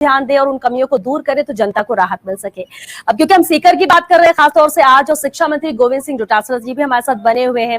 ध्यान दे और उन कमियों को दूर करे तो जनता को राहत मिल सके। अब क्योंकि हम सीकर की बात कर रहे हैं खासतौर से आज, और शिक्षा मंत्री गोविंद सिंह डोटासरा जी भी हमारे साथ बने हुए हैं।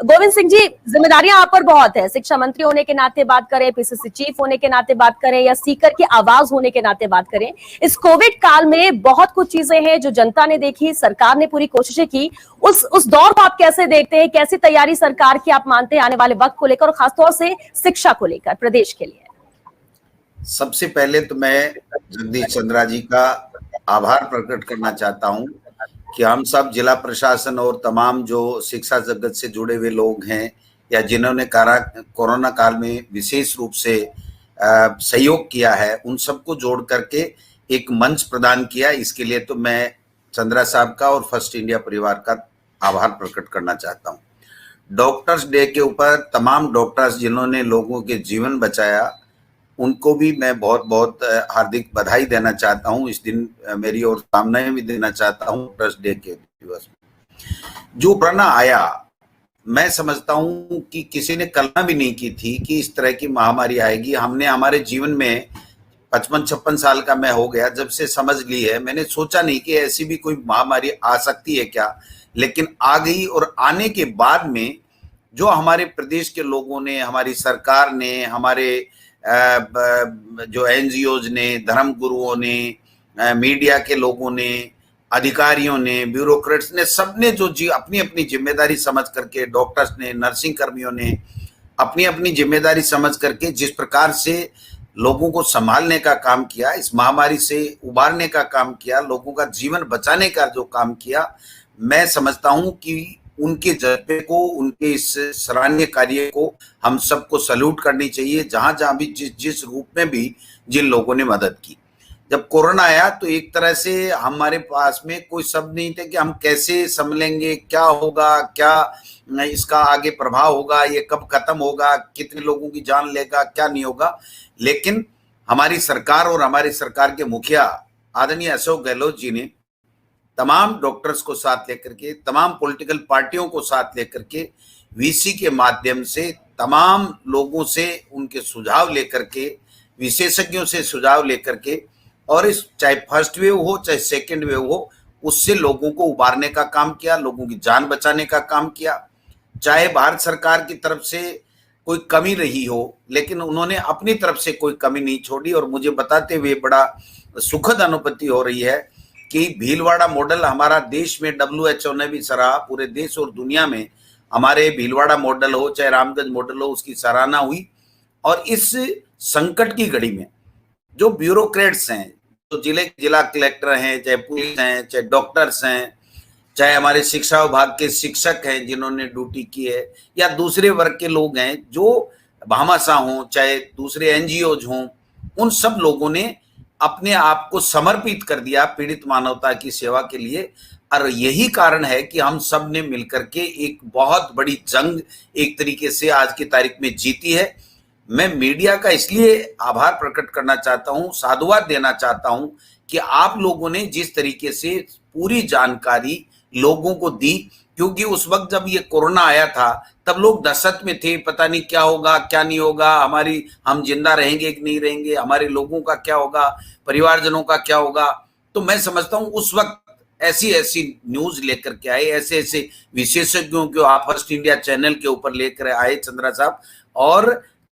गोविंद सिंह जी, जिम्मेदारियां आप पर बहुत है, शिक्षा मंत्री होने के नाते बात करें, पीसीसी चीफ होने के नाते बात करें, या सीकर की आवाज होने के नाते बात करें। इस कोविड काल में बहुत कुछ चीजें हैं जो जनता ने देखी, सरकार ने पूरी कोशिशें की। उस दौर को आप कैसे देखते हैं? कैसी तैयारी सरकार की आप मानते हैं आने वाले वक्त को लेकर, और खासतौर से शिक्षा को लेकर प्रदेश के लिए? सबसे पहले तो मैं जगदीश चंद्रा जी का आभार प्रकट करना चाहता हूं कि हम सब जिला प्रशासन और तमाम जो शिक्षा जगत से जुड़े हुए लोग हैं या जिन्होंने कोरोना काल में विशेष रूप से सहयोग किया है, उन सबको जोड़ करके एक मंच प्रदान किया। इसके लिए तो मैं चंद्रा साहब का और फर्स्ट इंडिया परिवार का आभार प्रकट करना चाहता हूं। डॉक्टर्स डे के ऊपर तमाम डॉक्टर्स जिन्होंने लोगों के जीवन बचाया, उनको भी मैं बहुत बहुत हार्दिक बधाई देना चाहता हूं। इस दिन मेरी और कामनाएं भी देना चाहता हूं। डॉक्टर्स डे के दिवस में जो कोरोना आया, मैं समझता हूं कि किसी ने कल्पना भी नहीं की थी कि इस तरह की महामारी आएगी। हमने हमारे जीवन में 55-56 साल का मैं हो गया जब से समझ ली है, मैंने सोचा नहीं कि ऐसी भी कोई महामारी आ सकती है क्या, लेकिन आ गई। और आने के बाद में जो हमारे प्रदेश के लोगों ने, हमारी सरकार ने, हमारे जो एनजीओज ने, धर्म गुरुओं ने, मीडिया के लोगों ने, अधिकारियों ने, ब्यूरोक्रेट्स ने, सबने जो अपनी अपनी जिम्मेदारी समझ करके, डॉक्टर्स ने, नर्सिंग कर्मियों ने अपनी अपनी जिम्मेदारी समझ करके जिस प्रकार से लोगों को संभालने का काम किया, इस महामारी से उबारने का काम किया, लोगों का जीवन बचाने का जो काम किया, मैं समझता हूं कि उनके जज्बे को, उनके इस सराहनीय कार्य को हम सबको सैल्यूट करनी चाहिए। जहां जहां भी जिस रूप में भी जिन लोगों ने मदद की। जब कोरोना आया तो एक तरह से हमारे पास में कोई शब्द नहीं थे कि हम कैसे संभलेंगे, क्या होगा, क्या इसका आगे प्रभाव होगा, ये कब खत्म होगा, कितने लोगों की जान लेगा, क्या नहीं होगा। लेकिन हमारी सरकार और हमारी सरकार के मुखिया आदरणीय अशोक गहलोत जी ने तमाम डॉक्टर्स को साथ लेकर के, तमाम पॉलिटिकल पार्टियों को साथ लेकर के, वीसी के माध्यम से तमाम लोगों से उनके सुझाव लेकर के, विशेषज्ञों से सुझाव लेकर के, और इस चाहे फर्स्ट वेव हो चाहे सेकंड वेव हो, उससे लोगों को उबारने का काम किया, लोगों की जान बचाने का काम किया। चाहे भारत सरकार की तरफ से कोई कमी रही हो, लेकिन उन्होंने अपनी तरफ से कोई कमी नहीं छोड़ी। और मुझे बताते हुए बड़ा सुखद अनुभूति हो रही है कि भीलवाड़ा मॉडल हमारा देश में WHO ने भी सराहा, पूरे देश और दुनिया में हमारे भीलवाड़ा मॉडल हो चाहे रामगंज मॉडल हो, उसकी सराहना हुई। और इस संकट की घड़ी में जो ब्यूरोक्रेट्स हैं, जो जिला कलेक्टर हैं, चाहे पुलिस हैं, चाहे डॉक्टर्स हैं, चाहे हमारे शिक्षा विभाग के शिक्षक हैं जिन्होंने ड्यूटी की है, या दूसरे वर्ग के लोग हैं जो भामाशाह हों, चाहे दूसरे एनजीओज हों, उन सब लोगों ने अपने आप को समर्पित कर दिया पीड़ित मानवता की सेवा के लिए। और यही कारण है कि हम सब ने मिलकर के एक बहुत बड़ी जंग एक तरीके से आज की तारीख में जीती है। मैं मीडिया का इसलिए आभार प्रकट करना चाहता हूं, साधुवाद देना चाहता हूं कि आप लोगों ने जिस तरीके से पूरी जानकारी लोगों को दी, क्योंकि उस वक्त जब ये कोरोना आया था तब लोग दहशत में थे, पता नहीं क्या होगा क्या नहीं होगा, हम जिंदा रहेंगे कि नहीं रहेंगे, हमारे लोगों का क्या होगा, परिवारजनों का क्या होगा। तो मैं समझता हूं उस वक्त ऐसी ऐसी न्यूज लेकर के आए, ऐसे ऐसे विशेषज्ञों को आप फर्स्ट इंडिया चैनल के ऊपर लेकर आए चंद्रा साहब, और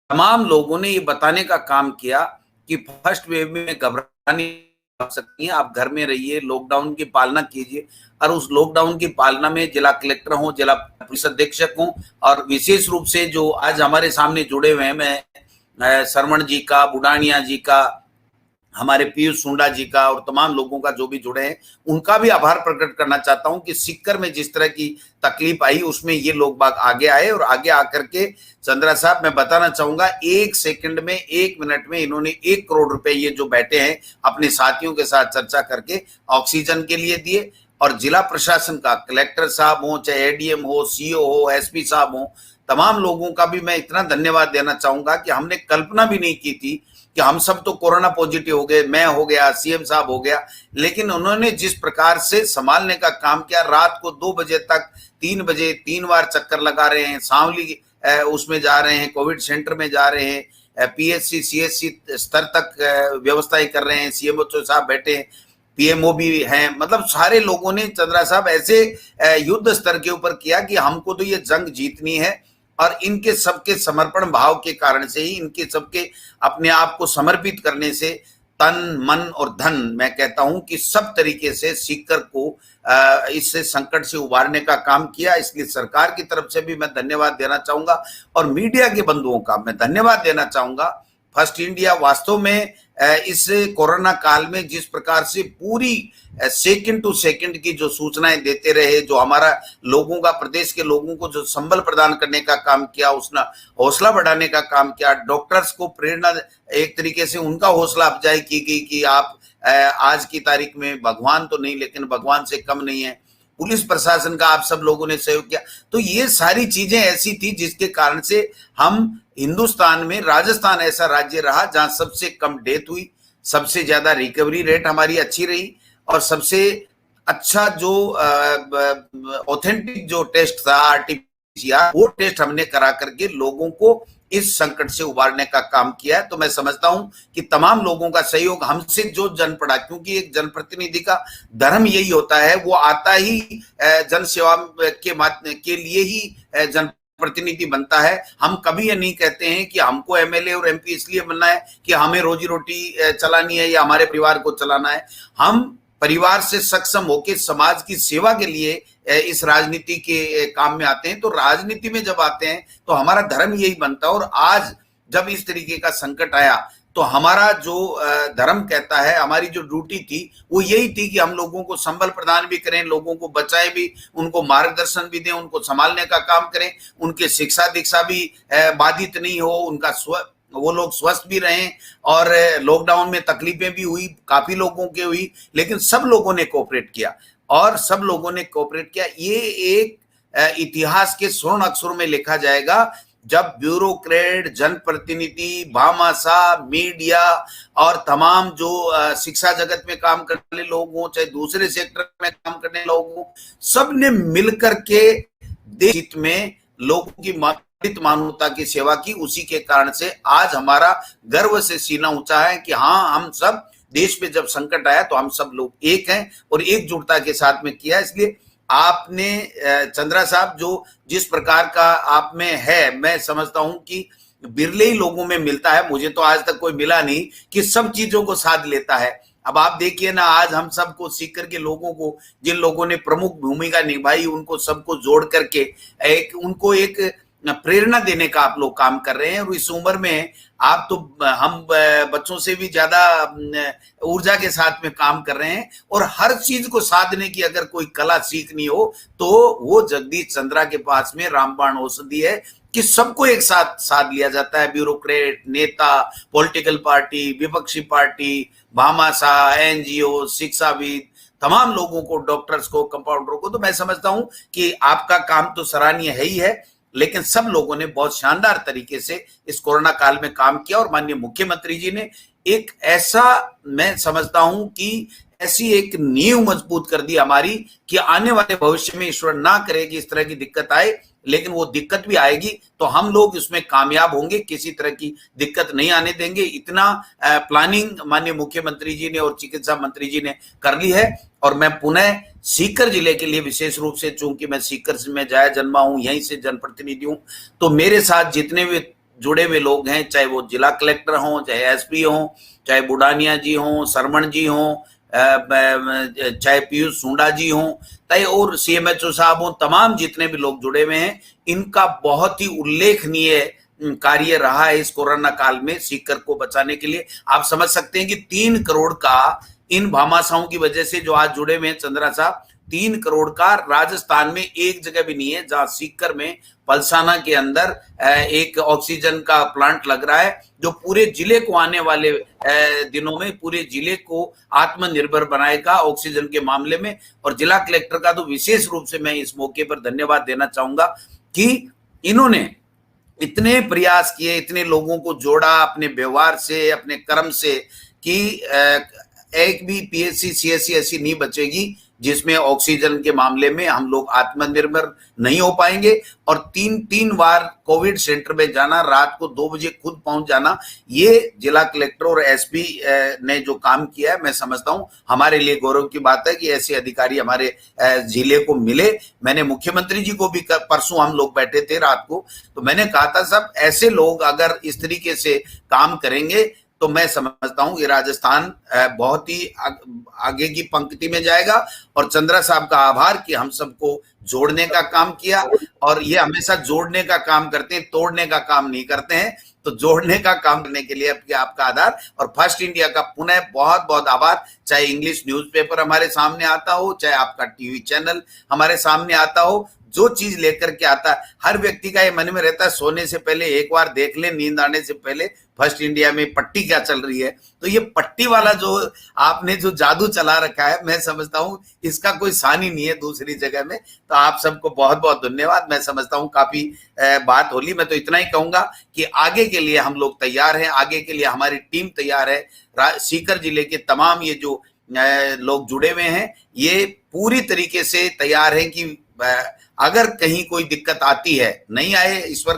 तमाम लोगों ने ये बताने का काम किया कि फर्स्ट वेव में घबराने सकती हैं, आप घर में रहिए, लॉकडाउन की पालना कीजिए। और उस लॉकडाउन की पालना में जिला कलेक्टर हों, जिला पुलिस अधीक्षक हों, और विशेष रूप से जो आज हमारे सामने जुड़े हुए हैं, मैं सरवण जी का, बुडानिया जी का, हमारे पीयूष सुंडा जी का, और तमाम लोगों का जो भी जुड़े हैं, उनका भी आभार प्रकट करना चाहता हूं कि सीकर में जिस तरह की तकलीफ आई उसमें ये लोग बाग आगे आए। और आगे आकर के चंद्रा साहब, मैं बताना चाहूंगा, 1 सेकंड में, 1 मिनट में इन्होंने 1 करोड़ रुपए ये जो बैठे हैं अपने साथियों के साथ चर्चा करके ऑक्सीजन के लिए दिए। और जिला प्रशासन का, कलेक्टर साहब हो, चाहे एडीएम हो, सीओ हो, एसपी साहब हो, तमाम लोगों का भी मैं इतना धन्यवाद देना चाहूंगा कि हमने कल्पना भी नहीं की थी कि हम सब तो कोरोना पॉजिटिव हो गए, मैं हो गया, सीएम साहब हो गया, लेकिन उन्होंने जिस प्रकार से संभालने का काम किया, रात को 2 बजे तक, 3 बजे 3 बार चक्कर लगा रहे हैं, सांवली उसमें जा रहे हैं, कोविड सेंटर में जा रहे हैं, पीएससी सीएससी स्तर तक व्यवस्थाएं कर रहे हैं, सीएमओ साहब बैठे हैं, पीएमओ भी हैं, मतलब सारे लोगों ने चंद्रा साहब ऐसे युद्ध स्तर के ऊपर किया कि हमको तो ये जंग जीतनी है। और इनके सबके समर्पण भाव के कारण से ही, इनके सबके अपने आप को समर्पित करने से, तन मन और धन, मैं कहता हूं कि सब तरीके से सीकर को इस संकट से उबारने का काम किया। इसलिए सरकार की तरफ से भी मैं धन्यवाद देना चाहूंगा और मीडिया के बंधुओं का मैं धन्यवाद देना चाहूंगा। फर्स्ट इंडिया वास्तव में इस कोरोना काल में जिस प्रकार से पूरी सेकंड टू सेकंड की जो सूचनाएं देते रहे, जो हमारा लोगों का, प्रदेश के लोगों को जो संबल प्रदान करने का काम किया, उसने हौसला बढ़ाने का काम किया, डॉक्टर्स को प्रेरणा, एक तरीके से उनका हौसला अफजाई की गई कि आप आज की तारीख में भगवान तो नहीं लेकिन भगवान से कम नहीं है। पुलिस प्रशासन का आप सब लोगों ने सहयोग किया। तो ये सारी चीजें ऐसी थी जिसके कारण से हम हिंदुस्तान में, राजस्थान ऐसा राज्य रहा जहां सबसे कम डेथ हुई, सबसे ज्यादा रिकवरी रेट हमारी अच्छी रही और सबसे अच्छा जो ऑथेंटिक जो टेस्ट था आरटीपीसीआर, वो टेस्ट हमने करा करके लोगों को इस संकट से उबारने का काम किया है। तो मैं समझता हूं कि तमाम लोगों का सहयोग हमसे जो जन पड़ा, क्योंकि एक जनप्रतिनिधि का धर्म यही होता है, वो आता ही जन सेवा के लिए ही जनप्रतिनिधि बनता है। हम कभी ये नहीं कहते हैं कि हमको एमएलए और एमपी इसलिए बनना है कि हमें रोजी रोटी चलानी है या हमारे परिवार को चलाना है। हम परिवार से सक्षम होकर समाज की सेवा के लिए इस राजनीति के काम में आते हैं। तो राजनीति में जब आते हैं तो हमारा धर्म यही बनता है। और आज जब इस तरीके का संकट आया तो हमारा जो धर्म कहता है, हमारी जो ड्यूटी थी वो यही थी कि हम लोगों को संबल प्रदान भी करें, लोगों को बचाएं भी, उनको मार्गदर्शन भी दें, उनको संभालने का काम करें, उनके शिक्षा दीक्षा भी बाधित नहीं हो, उनका वो लोग स्वस्थ भी रहें। और लॉकडाउन में तकलीफें भी हुई, काफी लोगों की हुई, लेकिन सब लोगों ने कोऑपरेट किया और सब लोगों ने कोऑपरेट किया। ये एक इतिहास के स्वर्ण अक्षरों में लिखा जाएगा जब ब्यूरोक्रेट, जनप्रतिनिधि, भामाशाह, मीडिया और तमाम जो शिक्षा जगत में काम करने लोग हों, चाहे दूसरे सेक्टर में काम करने लोग हों, सब ने मिलकर के देश हित में लोगों की मानवता की सेवा की। उसी के कारण से आज हमारा गर्व से सीना ऊंचा है कि हाँ, हम सब देश पे जब संकट आया तो हम सब लोग एक हैं और एकजुटता के साथ में किया। इसलिए आपने चंद्रा साहब जो जिस प्रकार का आप में है, मैं समझता हूं कि बिरले ही लोगों में मिलता है। मुझे तो आज तक कोई मिला नहीं कि सब चीजों को साध लेता है। अब आप देखिए ना, आज हम सबको सीकर के लोगों को, जिन लोगों ने प्रमुख भूमिका निभाई, उनको सबको जोड़ करके उनको एक प्रेरणा देने का आप लोग काम कर रहे हैं। और इस उम्र में आप तो, हम बच्चों से भी ज्यादा ऊर्जा के साथ में काम कर रहे हैं। और हर चीज को साधने की अगर कोई कला सीखनी हो तो वो जगदीश चंद्रा के पास में रामबाण औषधि है कि सबको एक साथ साध लिया जाता है। ब्यूरोक्रेट, नेता, पॉलिटिकल पार्टी, विपक्षी पार्टी, भामाशाह, एनजीओ, शिक्षाविद, तमाम लोगों को, डॉक्टर्स को, कंपाउंडरों को। तो मैं समझता हूं कि आपका काम तो सराहनीय है ही है, लेकिन सब लोगों ने बहुत शानदार तरीके से इस कोरोना काल में काम किया। और माननीय मुख्यमंत्री जी ने एक ऐसा, मैं समझता हूं कि ऐसी एक नींव मजबूत कर दी हमारी कि आने वाले भविष्य में ईश्वर ना करे कि इस तरह की दिक्कत आए, लेकिन वो दिक्कत भी आएगी तो हम लोग इसमें कामयाब होंगे, किसी तरह की दिक्कत नहीं आने देंगे। इतना प्लानिंग माननीय मुख्यमंत्री जी ने और चिकित्सा मंत्री जी ने कर ली है। और मैं पुनः सीकर जिले के लिए विशेष रूप से, चूंकि मैं सीकर में जाया जन्मा हूं, यहीं से जनप्रतिनिधि हूं, तो मेरे साथ जितने भी जुड़े हुए लोग हैं, चाहे वो जिला कलेक्टर हों, चाहे एसपी हों, चाहे बुडानिया जी हों, सरमण जी हों, चाहे पीयूष सुंडा जी हों, चाहे और सीएमएचओ साहब हों, तमाम जितने भी लोग जुड़े हुए हैं, इनका बहुत ही उल्लेखनीय कार्य रहा है इस कोरोना काल में सीकर को बचाने के लिए। आप समझ सकते हैं कि 3 करोड़ का इन भामाशाहों की वजह से जो आज जुड़े हुए हैं चंद्रा साहब, 3 करोड़ का राजस्थान में एक जगह भी नहीं है जहां सीकर में पलसाना के अंदर एक ऑक्सीजन का प्लांट लग रहा है, जो पूरे जिले को आने वाले दिनों में पूरे जिले को आत्मनिर्भर बनाएगा ऑक्सीजन के मामले में। और जिला कलेक्टर का तो विशेष रूप से मैं इस मौके पर धन्यवाद देना चाहूंगा कि इन्होंने इतने प्रयास किए, इतने लोगों को जोड़ा अपने व्यवहार से, अपने कर्म से, कि एक भी पीएचसी सीएचसी ऐसी नहीं बचेगी जिसमें ऑक्सीजन के मामले में हम लोग आत्मनिर्भर नहीं हो पाएंगे। और तीन बार कोविड सेंटर में जाना, रात को 2 बजे खुद पहुंच जाना, ये जिला कलेक्टर और एसपी ने जो काम किया है, मैं समझता हूं हमारे लिए गौरव की बात है कि ऐसे अधिकारी हमारे जिले को मिले। मैंने मुख्यमंत्री जी को भी परसों हम लोग बैठे थे रात को, तो मैंने कहा था सब ऐसे लोग अगर इस तरीके से काम करेंगे तो मैं समझता हूं कि राजस्थान बहुत ही आगे की पंक्ति में जाएगा। और चंद्रा साहब का आभार कि हम सबको जोड़ने का काम किया, और ये हमेशा जोड़ने का काम करते हैं, तोड़ने का काम नहीं करते हैं। तो जोड़ने का काम करने के लिए आपका आधार, और फर्स्ट इंडिया का पुनः बहुत बहुत आभार। चाहे इंग्लिश न्यूज़पेपर हमारे सामने आता हो, चाहे आपका टीवी चैनल हमारे सामने आता हो, जो चीज लेकर के आता है, हर व्यक्ति का ये मन में रहता है सोने से पहले एक बार देख ले, नींद आने से पहले फर्स्ट इंडिया में पट्टी क्या चल रही है। तो ये पट्टी वाला जो आपने जो जादू चला रखा है, मैं समझता हूं इसका कोई सानी ही नहीं है दूसरी जगह में। तो आप सबको बहुत बहुत धन्यवाद। मैं समझता हूं काफी बात होली। मैं तो इतना ही कहूंगा कि आगे के लिए हम लोग तैयार हैं, आगे के लिए हमारी टीम तैयार है। सीकर जिले के तमाम ये जो लोग जुड़े हुए हैं, ये पूरी तरीके से तैयार हैं कि अगर कहीं कोई दिक्कत आती है, नहीं आए ईश्वर